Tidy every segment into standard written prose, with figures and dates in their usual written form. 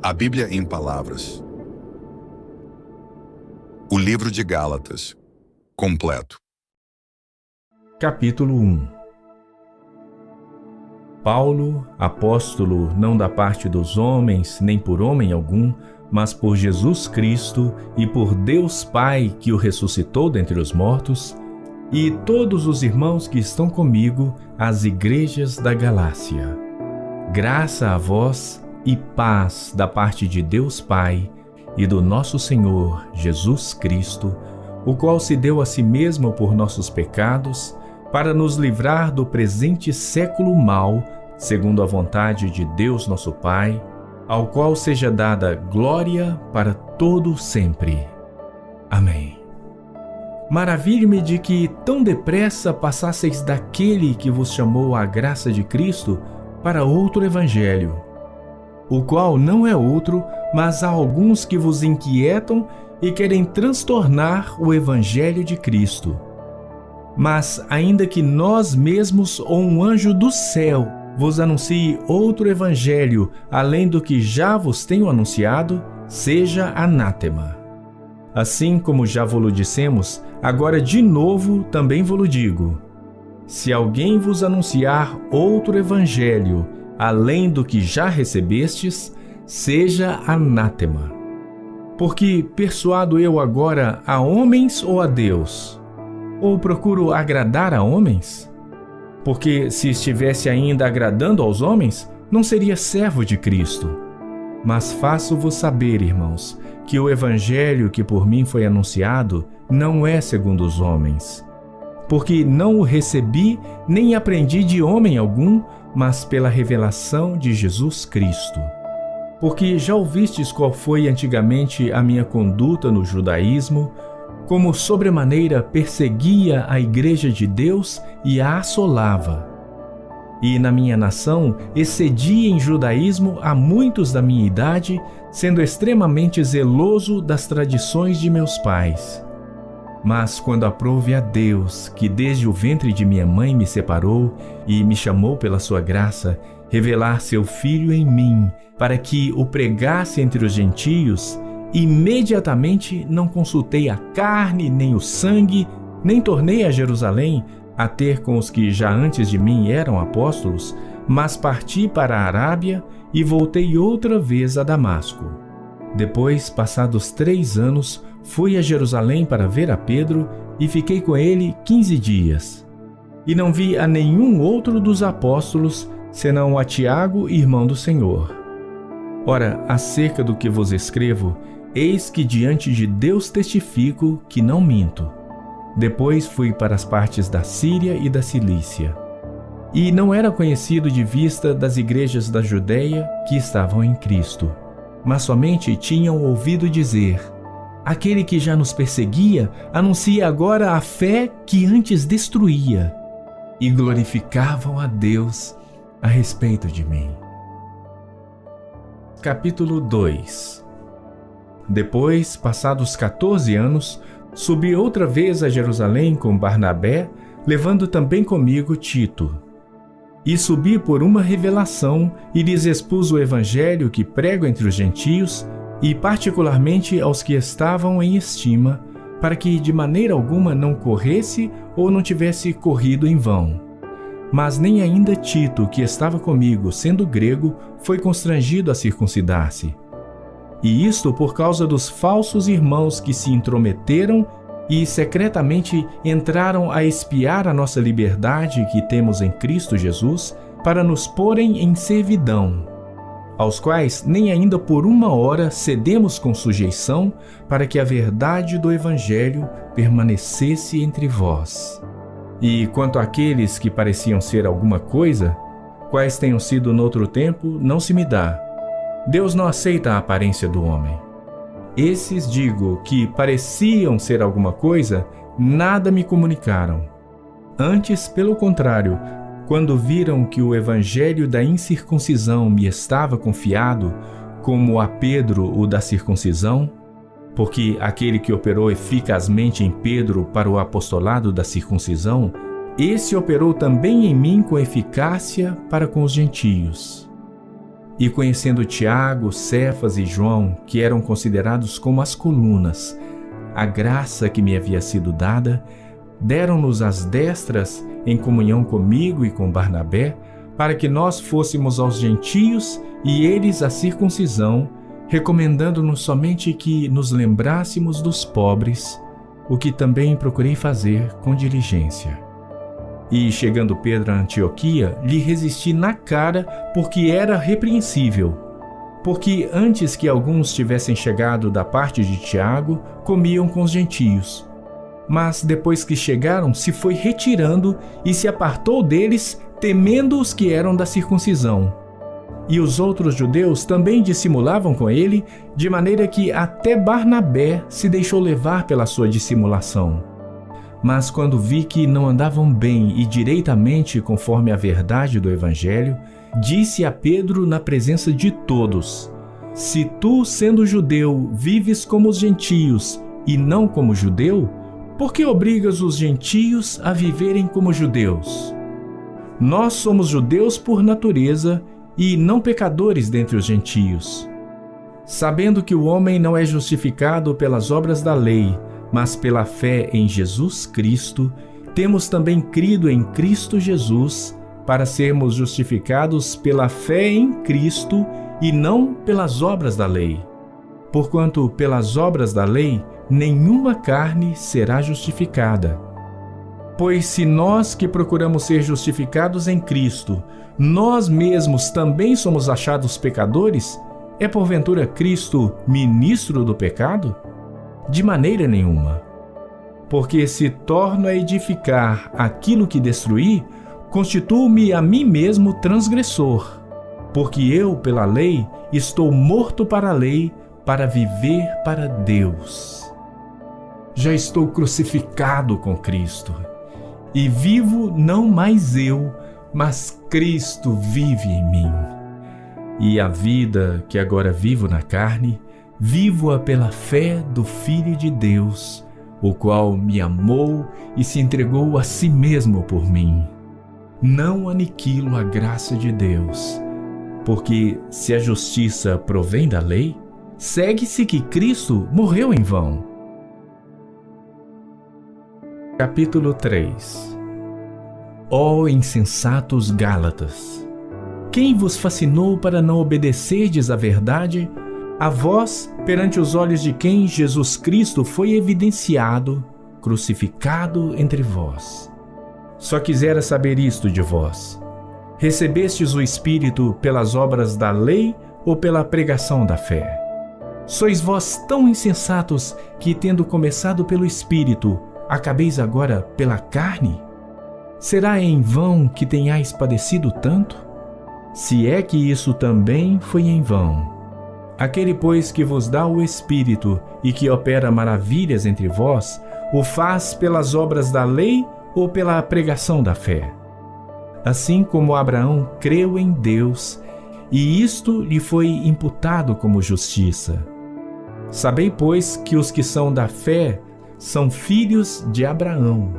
A Bíblia em Palavras. O livro de Gálatas, completo. Capítulo 1. Paulo, apóstolo, não da parte dos homens, nem por homem algum, mas por Jesus Cristo e por Deus Pai que o ressuscitou dentre os mortos, e todos os irmãos que estão comigo, às igrejas da Galácia. Graça a vós e paz da parte de Deus Pai e do nosso Senhor Jesus Cristo, o qual se deu a si mesmo por nossos pecados, para nos livrar do presente século mau, segundo a vontade de Deus nosso Pai, ao qual seja dada glória para todo sempre. Amém. Maravilho-me de que tão depressa passasseis daquele que vos chamou à graça de Cristo para outro evangelho, o qual não é outro, mas há alguns que vos inquietam e querem transtornar o evangelho de Cristo. Mas ainda que nós mesmos ou um anjo do céu vos anuncie outro evangelho além do que já vos tenho anunciado, seja anátema. Assim como já vos dissemos, agora de novo também vos digo: se alguém vos anunciar outro evangelho além do que já recebestes, seja anátema. Porque persuado eu agora a homens ou a Deus? Ou procuro agradar a homens? Porque se estivesse ainda agradando aos homens, não seria servo de Cristo. Mas faço-vos saber, irmãos, que o evangelho que por mim foi anunciado não é segundo os homens. Porque não o recebi nem aprendi de homem algum, mas pela revelação de Jesus Cristo. Porque já ouvistes qual foi antigamente a minha conduta no judaísmo, como sobremaneira perseguia a igreja de Deus e a assolava. E na minha nação excedia em judaísmo a muitos da minha idade, sendo extremamente zeloso das tradições de meus pais. Mas quando aprouve a Deus, que desde o ventre de minha mãe me separou e me chamou pela sua graça, revelar seu Filho em mim, para que o pregasse entre os gentios, imediatamente não consultei a carne nem o sangue, nem tornei a Jerusalém a ter com os que já antes de mim eram apóstolos, mas parti para a Arábia e voltei outra vez a Damasco. Depois, passados 3 anos, fui a Jerusalém para ver a Pedro e fiquei com ele 15 dias. E não vi a nenhum outro dos apóstolos, senão a Tiago, irmão do Senhor. Ora, acerca do que vos escrevo, eis que diante de Deus testifico que não minto. Depois fui para as partes da Síria e da Cilícia. E não era conhecido de vista das igrejas da Judeia que estavam em Cristo, mas somente tinham ouvido dizer: aquele que já nos perseguia anuncia agora a fé que antes destruía, e glorificavam a Deus a respeito de mim. Capítulo 2. Depois, passados 14 anos, subi outra vez a Jerusalém com Barnabé, levando também comigo Tito. E subi por uma revelação e lhes expus o evangelho que prego entre os gentios, e particularmente aos que estavam em estima, para que de maneira alguma não corresse ou não tivesse corrido em vão. Mas nem ainda Tito, que estava comigo, sendo grego, foi constrangido a circuncidar-se. E isto por causa dos falsos irmãos que se intrometeram e secretamente entraram a espiar a nossa liberdade que temos em Cristo Jesus, para nos porem em servidão, aos quais nem ainda por uma hora cedemos com sujeição, para que a verdade do Evangelho permanecesse entre vós. E quanto àqueles que pareciam ser alguma coisa, quais tenham sido noutro tempo, não se me dá. Deus não aceita a aparência do homem. Esses, digo, que pareciam ser alguma coisa, nada me comunicaram. Antes, pelo contrário, quando viram que o evangelho da incircuncisão me estava confiado, como a Pedro o da circuncisão, porque aquele que operou eficazmente em Pedro para o apostolado da circuncisão, esse operou também em mim com eficácia para com os gentios. E conhecendo Tiago, Cefas e João, que eram considerados como as colunas, a graça que me havia sido dada, deram-nos as destras em comunhão comigo e com Barnabé, para que nós fôssemos aos gentios e eles à circuncisão, recomendando-nos somente que nos lembrássemos dos pobres, o que também procurei fazer com diligência. E, chegando Pedro a Antioquia, lhe resisti na cara, porque era repreensível. Porque antes que alguns tivessem chegado da parte de Tiago, comiam com os gentios. Mas depois que chegaram, se foi retirando e se apartou deles, temendo os que eram da circuncisão. E os outros judeus também dissimulavam com ele, de maneira que até Barnabé se deixou levar pela sua dissimulação. Mas quando vi que não andavam bem e direitamente conforme a verdade do Evangelho, disse a Pedro na presença de todos: Se tu, sendo judeu, vives como os gentios e não como judeu, por que obrigas os gentios a viverem como judeus? Nós somos judeus por natureza e não pecadores dentre os gentios. Sabendo que o homem não é justificado pelas obras da lei, mas pela fé em Jesus Cristo, temos também crido em Cristo Jesus, para sermos justificados pela fé em Cristo e não pelas obras da lei. Porquanto pelas obras da lei, nenhuma carne será justificada. Pois se nós que procuramos ser justificados em Cristo, nós mesmos também somos achados pecadores, é porventura Cristo ministro do pecado? De maneira nenhuma. Porque se torno a edificar aquilo que destruí, constituo-me a mim mesmo transgressor. Porque eu, pela lei, estou morto para a lei, para viver para Deus. Já estou crucificado com Cristo. E vivo não mais eu, mas Cristo vive em mim. E a vida que agora vivo na carne, vivo-a pela fé do Filho de Deus, o qual me amou e se entregou a si mesmo por mim. Não aniquilo a graça de Deus, porque se a justiça provém da lei, segue-se que Cristo morreu em vão. Capítulo 3. Ó insensatos Gálatas! Quem vos fascinou para não obedecerdes à verdade, a vós, perante os olhos de quem Jesus Cristo foi evidenciado, crucificado entre vós? Só quisera saber isto de vós: recebestes o Espírito pelas obras da lei ou pela pregação da fé? Sois vós tão insensatos que, tendo começado pelo Espírito, acabeis agora pela carne? Será em vão que tenhais padecido tanto? Se é que isso também foi em vão. Aquele, pois, que vos dá o Espírito e que opera maravilhas entre vós, o faz pelas obras da lei ou pela pregação da fé? Assim como Abraão creu em Deus, e isto lhe foi imputado como justiça. Sabei, pois, que os que são da fé são filhos de Abraão.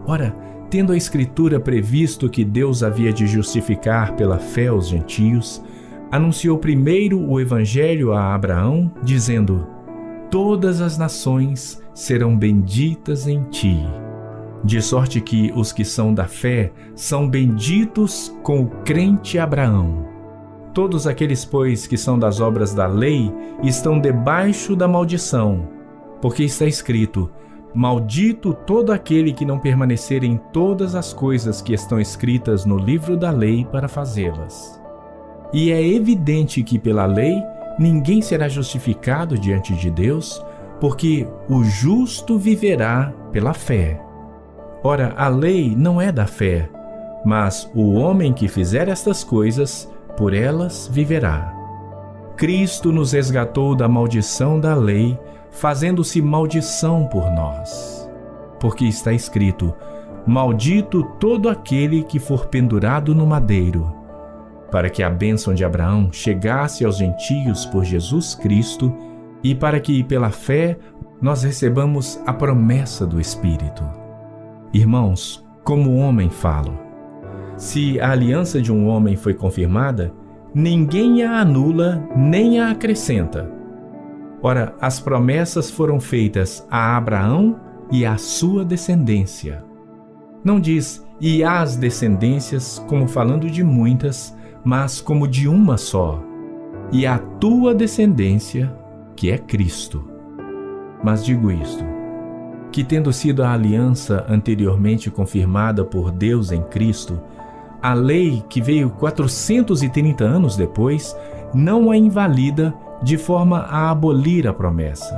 Ora, tendo a Escritura previsto que Deus havia de justificar pela fé os gentios, anunciou primeiro o Evangelho a Abraão, dizendo: Todas as nações serão benditas em ti. De sorte que os que são da fé são benditos com o crente Abraão. Todos aqueles, pois, que são das obras da lei, estão debaixo da maldição, porque está escrito: Maldito todo aquele que não permanecer em todas as coisas que estão escritas no livro da lei para fazê-las. E é evidente que pela lei ninguém será justificado diante de Deus, porque o justo viverá pela fé. Ora, a lei não é da fé, mas o homem que fizer estas coisas, por elas viverá. Cristo nos resgatou da maldição da lei, fazendo-se maldição por nós. Porque está escrito: Maldito todo aquele que for pendurado no madeiro, para que a bênção de Abraão chegasse aos gentios por Jesus Cristo e para que, pela fé, nós recebamos a promessa do Espírito. Irmãos, como homem falo. Se a aliança de um homem foi confirmada, ninguém a anula nem a acrescenta. Ora, as promessas foram feitas a Abraão e à sua descendência. Não diz e às descendências como falando de muitas, mas como de uma só, e a tua descendência, que é Cristo. Mas digo isto, que tendo sido a aliança anteriormente confirmada por Deus em Cristo, a lei que veio 430 anos depois não a invalida de forma a abolir a promessa.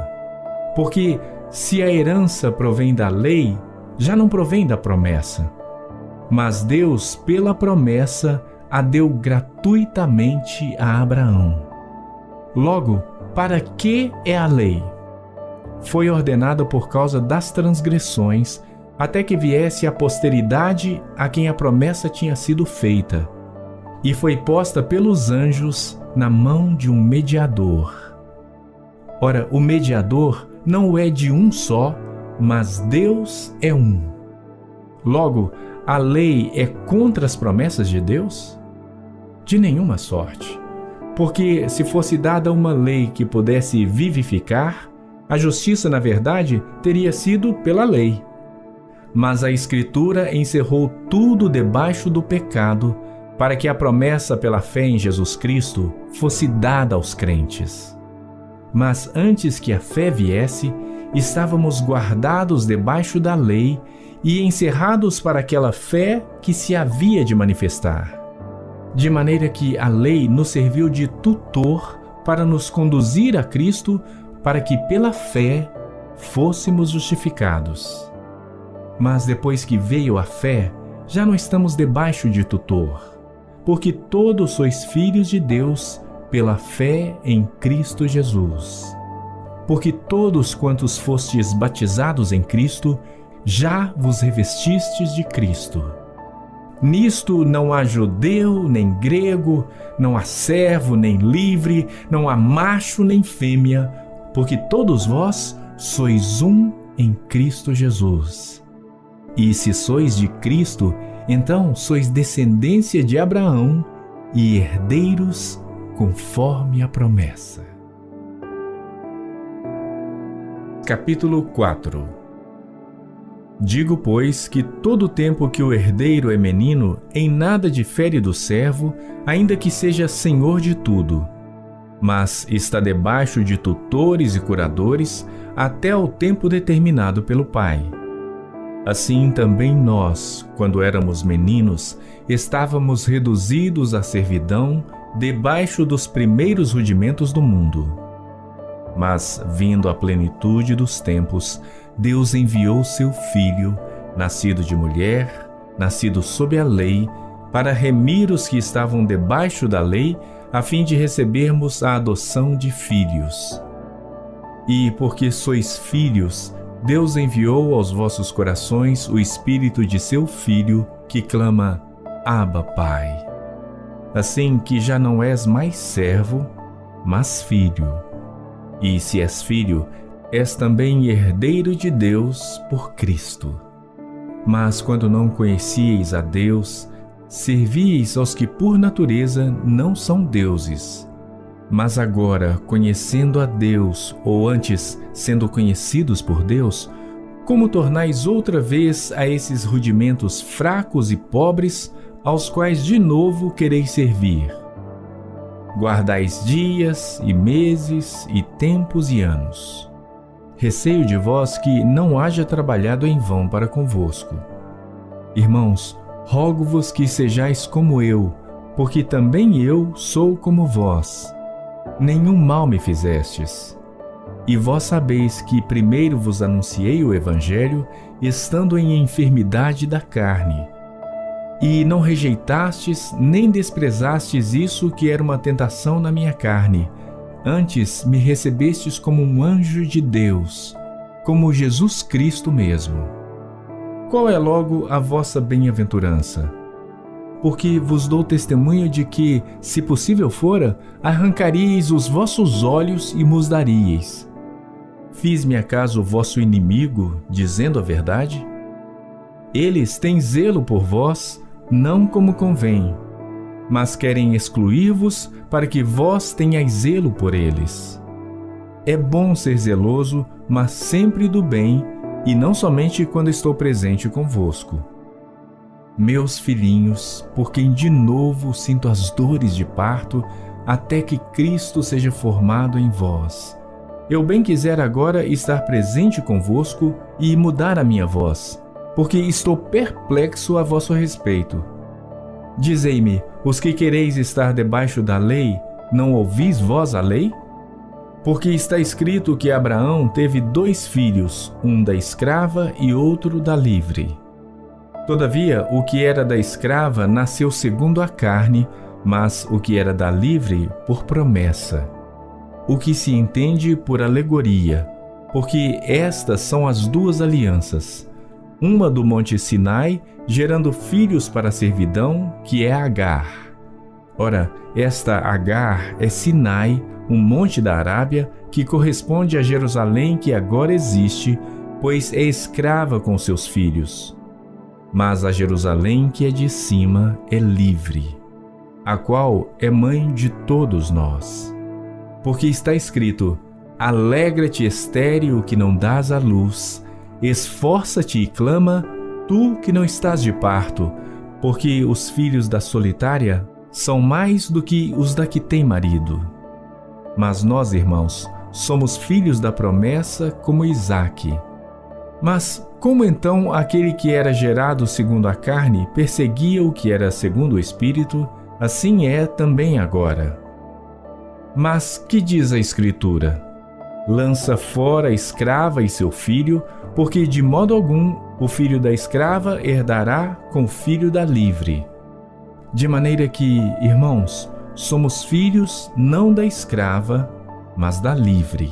Porque se a herança provém da lei, já não provém da promessa. Mas Deus, pela promessa, a deu gratuitamente a Abraão. Logo, para que é a lei? Foi ordenada por causa das transgressões, até que viesse a posteridade a quem a promessa tinha sido feita, e foi posta pelos anjos na mão de um mediador. Ora, o mediador não é de um só, mas Deus é um. Logo, a lei é contra as promessas de Deus? De nenhuma sorte. Porque se fosse dada uma lei que pudesse vivificar, a justiça, na verdade, teria sido pela lei. Mas a Escritura encerrou tudo debaixo do pecado, para que a promessa pela fé em Jesus Cristo fosse dada aos crentes. Mas antes que a fé viesse, estávamos guardados debaixo da lei e encerrados para aquela fé que se havia de manifestar. De maneira que a lei nos serviu de tutor para nos conduzir a Cristo, para que pela fé fôssemos justificados. Mas depois que veio a fé, já não estamos debaixo de tutor, porque todos sois filhos de Deus pela fé em Cristo Jesus. Porque todos quantos fostes batizados em Cristo, já vos revestistes de Cristo. Nisto não há judeu nem grego, não há servo nem livre, não há macho nem fêmea, porque todos vós sois um em Cristo Jesus. E se sois de Cristo, então sois descendência de Abraão e herdeiros conforme a promessa. Capítulo 4. Digo, pois, que todo tempo que o herdeiro é menino, em nada difere do servo, ainda que seja senhor de tudo, mas está debaixo de tutores e curadores até o tempo determinado pelo Pai. Assim também nós, quando éramos meninos, estávamos reduzidos à servidão debaixo dos primeiros rudimentos do mundo. Mas, vindo a plenitude dos tempos, Deus enviou seu Filho, nascido de mulher, nascido sob a lei, para remir os que estavam debaixo da lei, a fim de recebermos a adoção de filhos. E porque sois filhos, Deus enviou aos vossos corações o Espírito de seu Filho, que clama, Abba, Pai. Assim que já não és mais servo, mas filho. E se és filho, és também herdeiro de Deus por Cristo. Mas quando não conhecieis a Deus, servíeis aos que por natureza não são deuses. Mas agora, conhecendo a Deus, ou antes, sendo conhecidos por Deus, como tornais outra vez a esses rudimentos fracos e pobres, aos quais de novo quereis servir? Guardais dias e meses e tempos e anos. Receio de vós que não haja trabalhado em vão para convosco. Irmãos, rogo-vos que sejais como eu, porque também eu sou como vós. Nenhum mal me fizestes. E vós sabeis que primeiro vos anunciei o Evangelho, estando em enfermidade da carne. E não rejeitastes nem desprezastes isso que era uma tentação na minha carne. Antes me recebestes como um anjo de Deus, como Jesus Cristo mesmo. Qual é logo a vossa bem-aventurança? Porque vos dou testemunho de que, se possível fora, arrancaríeis os vossos olhos e mos daríeis. Fiz-me acaso vosso inimigo, dizendo a verdade? Eles têm zelo por vós, não como convém. mas querem excluir-vos para que vós tenhais zelo por eles. É bom ser zeloso, mas sempre do bem, e não somente quando estou presente convosco. Meus filhinhos, por quem de novo sinto as dores de parto, até que Cristo seja formado em vós. Eu bem quisera agora estar presente convosco e mudar a minha voz, porque estou perplexo a vosso respeito. Dizei-me, os que quereis estar debaixo da lei, não ouvis vós a lei? Porque está escrito que Abraão teve 2 filhos, um da escrava e outro da livre. Todavia, o que era da escrava nasceu segundo a carne, mas o que era da livre, por promessa. O que se entende por alegoria, porque estas são as 2 alianças. Uma do monte Sinai, gerando filhos para a servidão, que é Agar. Ora, esta Agar é Sinai, um monte da Arábia, que corresponde a Jerusalém que agora existe, pois é escrava com seus filhos. Mas a Jerusalém que é de cima é livre, a qual é mãe de todos nós. Porque está escrito: alegra-te, estéril, que não dás à luz, esforça-te e clama, tu que não estás de parto, porque os filhos da solitária são mais do que os da que tem marido. Mas nós, irmãos, somos filhos da promessa como Isaque. Mas como então aquele que era gerado segundo a carne perseguia o que era segundo o Espírito, assim é também agora. Mas que diz a Escritura? Lança fora a escrava e seu filho, porque de modo algum o filho da escrava herdará com o filho da livre. De maneira que, irmãos, somos filhos não da escrava, mas da livre.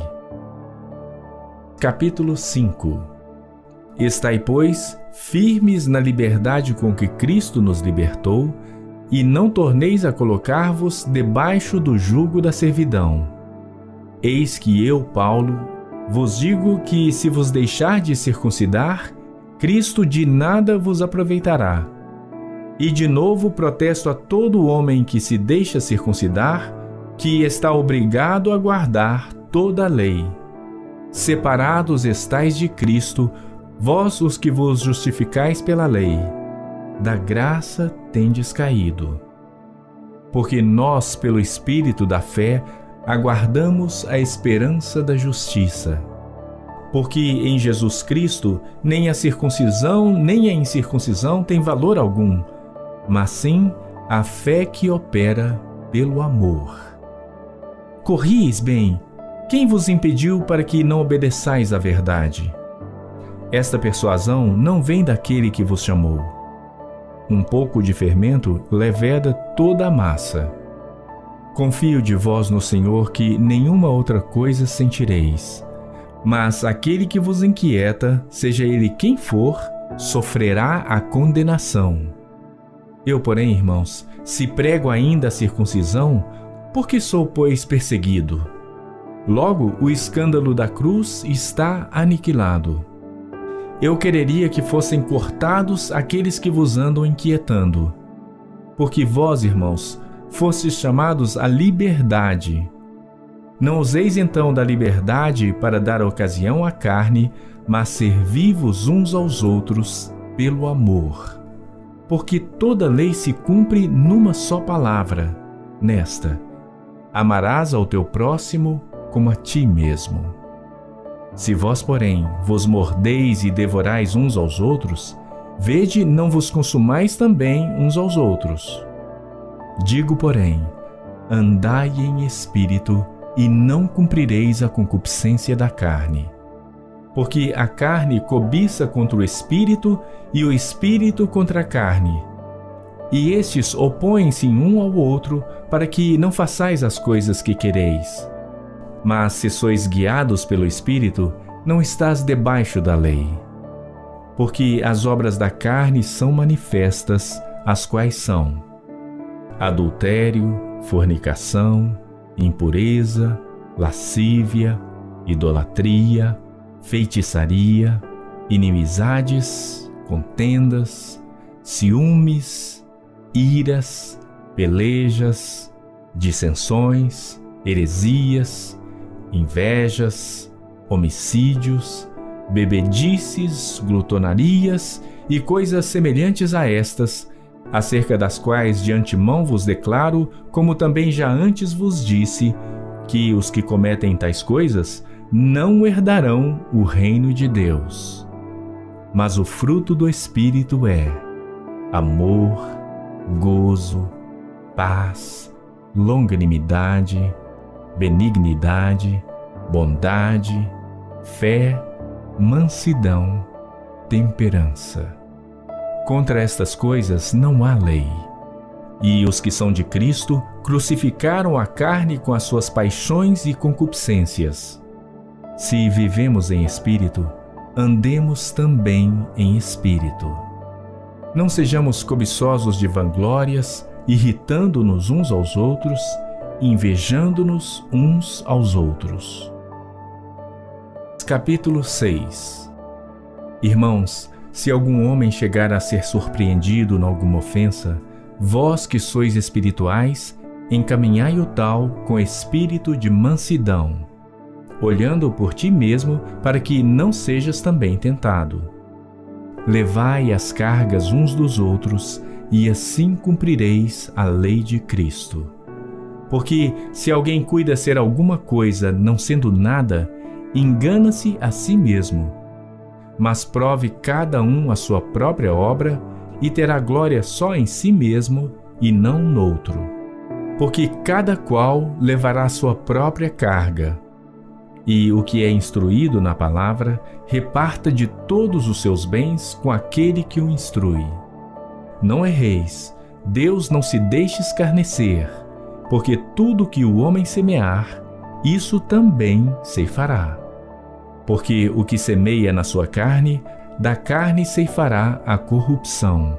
Capítulo 5. Estai, pois, firmes na liberdade com que Cristo nos libertou, e não torneis a colocar-vos debaixo do jugo da servidão. Eis que eu, Paulo, vos digo que se vos deixardes circuncidar, Cristo de nada vos aproveitará. E de novo protesto a todo homem que se deixa circuncidar, que está obrigado a guardar toda a lei. Separados estais de Cristo, vós os que vos justificais pela lei, da graça tendes caído. Porque nós, pelo Espírito da fé, aguardamos a esperança da justiça. Porque em Jesus Cristo nem a circuncisão nem a incircuncisão tem valor algum, mas sim a fé que opera pelo amor. Corrieis bem, quem vos impediu para que não obedeçais à verdade? Esta persuasão não vem daquele que vos chamou. Um pouco de fermento leveda toda a massa. Confio de vós no Senhor que nenhuma outra coisa sentireis. Mas aquele que vos inquieta, seja ele quem for, sofrerá a condenação. Eu, porém, irmãos, se prego ainda a circuncisão, por que sou, pois, perseguido? Logo, o escândalo da cruz está aniquilado. Eu quereria que fossem cortados aqueles que vos andam inquietando. Porque vós, irmãos, fostes chamados à liberdade. Não useis então da liberdade para dar ocasião à carne, mas servi-vos uns aos outros pelo amor. Porque toda lei se cumpre numa só palavra, nesta: amarás ao teu próximo como a ti mesmo. Se vós, porém, vos mordeis e devorais uns aos outros, vede não vos consumais também uns aos outros. Digo, porém, andai em espírito, e não cumprireis a concupiscência da carne. Porque a carne cobiça contra o espírito, e o espírito contra a carne. E estes opõem-se um ao outro, para que não façais as coisas que quereis. Mas se sois guiados pelo Espírito, não estás debaixo da lei. Porque as obras da carne são manifestas, as quais são: adultério, fornicação, impureza, lascívia, idolatria, feitiçaria, inimizades, contendas, ciúmes, iras, pelejas, dissensões, heresias, invejas, homicídios, bebedices, glutonarias e coisas semelhantes a estas, acerca das quais de antemão vos declaro, como também já antes vos disse, que os que cometem tais coisas não herdarão o reino de Deus. Mas o fruto do Espírito é amor, gozo, paz, longanimidade, benignidade, bondade, fé, mansidão, temperança. Contra estas coisas não há lei. E os que são de Cristo crucificaram a carne com as suas paixões e concupiscências. Se vivemos em espírito, andemos também em espírito. Não sejamos cobiçosos de vanglórias, irritando-nos uns aos outros, invejando-nos uns aos outros. Capítulo 6. Irmãos, se algum homem chegar a ser surpreendido em alguma ofensa, vós que sois espirituais, encaminhai o tal com espírito de mansidão, olhando por ti mesmo para que não sejas também tentado. Levai as cargas uns dos outros, e assim cumprireis a lei de Cristo. Porque se alguém cuida ser alguma coisa não sendo nada, engana-se a si mesmo. Mas prove cada um a sua própria obra, e terá glória só em si mesmo e não noutro. Porque cada qual levará a sua própria carga. E o que é instruído na palavra, reparta de todos os seus bens com aquele que o instrui. Não erreis, Deus não se deixe escarnecer, porque tudo que o homem semear, isso também ceifará. Porque o que semeia na sua carne, da carne ceifará a corrupção.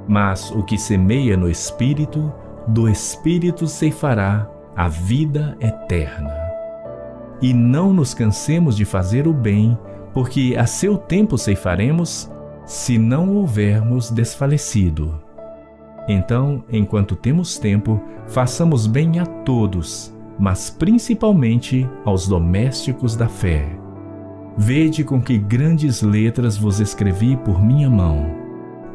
Mas o que semeia no Espírito, do Espírito ceifará a vida eterna. E não nos cansemos de fazer o bem, porque a seu tempo ceifaremos, se não houvermos desfalecido. Então, enquanto temos tempo, façamos bem a todos, mas principalmente aos domésticos da fé. Vede com que grandes letras vos escrevi por minha mão.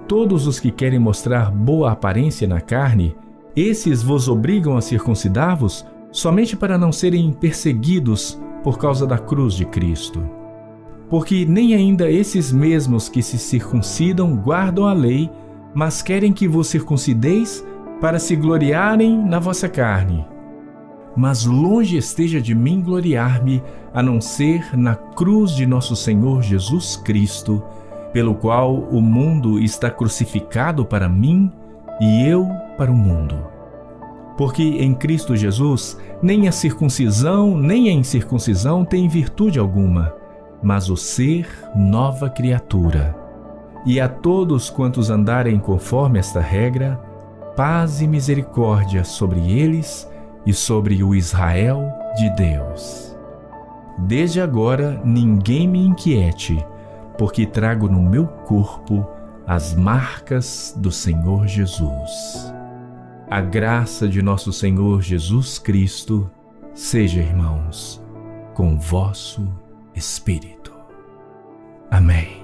Todos os que querem mostrar boa aparência na carne, esses vos obrigam a circuncidar-vos somente para não serem perseguidos por causa da cruz de Cristo. Porque nem ainda esses mesmos que se circuncidam guardam a lei, mas querem que vos circuncideis para se gloriarem na vossa carne. Mas longe esteja de mim gloriar-me, a não ser na cruz de nosso Senhor Jesus Cristo, pelo qual o mundo está crucificado para mim e eu para o mundo. Porque em Cristo Jesus, nem a circuncisão nem a incircuncisão têm virtude alguma, mas o ser nova criatura. E a todos quantos andarem conforme esta regra, paz e misericórdia sobre eles e sobre o Israel de Deus. Desde agora ninguém me inquiete, porque trago no meu corpo as marcas do Senhor Jesus. A graça de nosso Senhor Jesus Cristo seja, irmãos, com o vosso espírito. Amém.